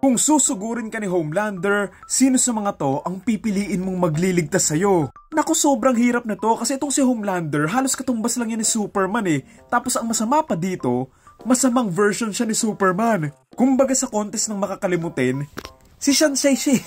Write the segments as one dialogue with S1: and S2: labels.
S1: Kung susugurin ka ni Homelander, sino sa mga to ang pipiliin mong magliligtas sa'yo? Naku, sobrang hirap na to kasi itong si Homelander, halos katumbas lang yan ni Superman eh. Tapos ang masama pa dito, masamang version siya ni Superman. Kumbaga sa contest ng makakalimutin, si Shansai siya.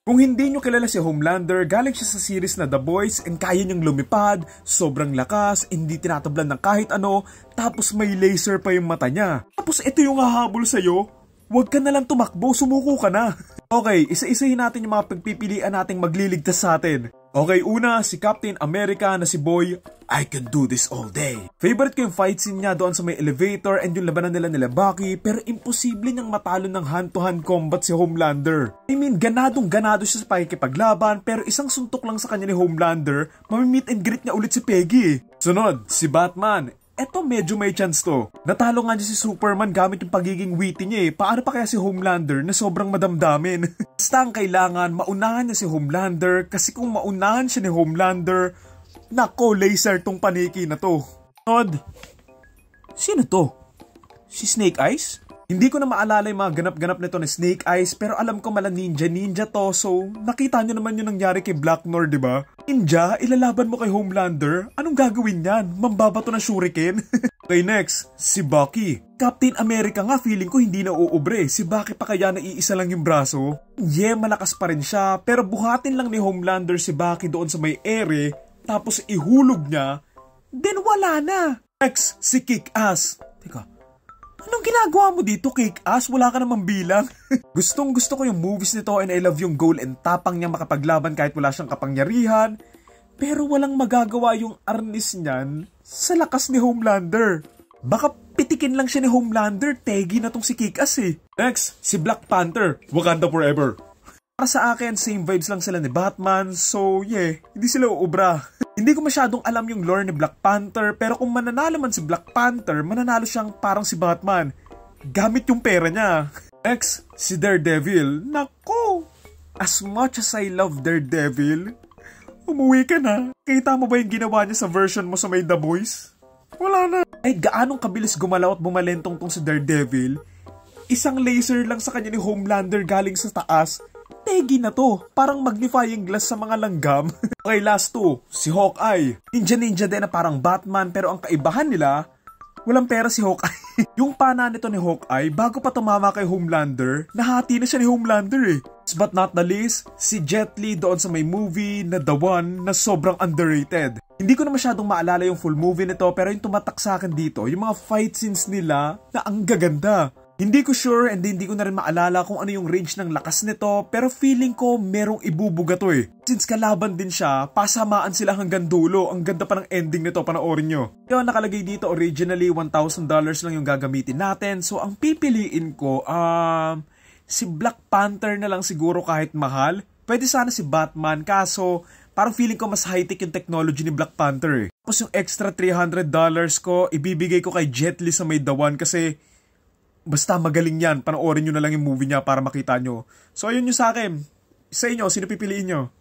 S1: Kung hindi nyo kilala si Homelander, galing siya sa series na The Boys and kaya niyang lumipad, sobrang lakas, hindi tinatablan ng kahit ano, tapos may laser pa yung mata niya. Tapos ito yung hahabol sa'yo. Huwag ka na lang tumakbo, sumuko ka na. Okay, isa-isahin natin yung mga pagpipilian nating magliligtas sa atin. Okay, una, si Captain America na si Boy, I can do this all day. Favorite ko yung fight scene niya doon sa may elevator and yung labanan nila Bucky, pero imposible niyang matalo ng hand-to-hand combat si Homelander. I mean, ganadong-ganado siya sa pakikipaglaban, pero isang suntok lang sa kanya ni Homelander, mamimit and greet niya ulit si Peggy. Sunod, si Batman. Eto medyo may chance to. Natalo nga niya si Superman gamit yung pagiging witty niya eh. Paano pa kaya si Homelander na sobrang madamdamin? Basta ang kailangan, maunahan niya si Homelander kasi kung maunahan siya ni Homelander, nako, laser tong paniki na to. Nod, sino to? Si Snake Eyes? Hindi ko na maalala yung mga ganap-ganap nito ni Snake Eyes pero alam ko mala ninja to, so nakita niyo naman yung nangyari kay Black Noir, diba? Ninja, ilalaban mo kay Homelander? Anong gagawin yan? Mambabato na shuriken? Okay, next, si Bucky. Captain America nga, feeling ko hindi na uubre. Si Bucky pa kaya naiisa lang yung braso? Yeah, malakas pa rin siya, pero buhatin lang ni Homelander si Bucky doon sa may ere, tapos ihulog niya, then wala na. Next, si Kick-Ass. Teka, anong ginagawa mo dito, Kick-Ass? Wala ka namang bilang. Gustong gusto ko yung movies nito and I love yung goal and tapang niya makapaglaban kahit wala siyang kapangyarihan. Pero walang magagawa yung arnis niyan sa lakas ni Homelander. Baka pitikin lang siya ni Homelander, tegi na tong si Kick-Ass eh. Next, si Black Panther. Wakanda forever. Para sa akin, same vibes lang sila ni Batman, so yeah, hindi sila uubra. Hindi ko masyadong alam yung lore ni Black Panther, pero kung mananalo man si Black Panther, mananalo siyang parang si Batman. Gamit yung pera niya. Next, si Daredevil. Nako! As much as I love Daredevil, umuwi ka na. Kita mo ba yung ginawa niya sa version mo sa may The Boys? Wala na. Ay, gaanong kabilis gumalaw at bumalentong tong si Daredevil. Isang laser lang sa kanya ni Homelander galing sa taas. Tegi na to, parang magnifying glass sa mga langgam. Okay, last two, si Hawkeye. Ninja din na parang Batman pero ang kaibahan nila, walang pera si Hawkeye. Yung pana nito ni Hawkeye, bago pa tumama kay Homelander, nahati na siya ni Homelander eh. But not the least, si Jet Li doon sa may movie na The One na sobrang underrated. Hindi ko na masyadong maalala yung full movie nito pero yung tumatak sa akin dito, yung mga fight scenes nila na ang gaganda. Hindi ko sure and hindi ko na rin maalala kung ano yung range ng lakas nito pero feeling ko merong ibubuga to eh. Since kalaban din siya, pasamaan sila hanggang dulo. Ang ganda pa ng ending nito, panoorin nyo. Yung nakalagay dito originally $1,000 lang yung gagamitin natin. So ang pipiliin ko, si Black Panther na lang siguro kahit mahal. Pwede sana si Batman kaso parang feeling ko mas high-tech yung technology ni Black Panther eh. Tapos yung extra $300 ko, ibibigay ko kay Jet Li sa may The One kasi basta magaling yan. Panoorin nyo na lang yung movie niya para makita nyo. So ayun yung sa akin. Sa inyo, sino pipiliin nyo?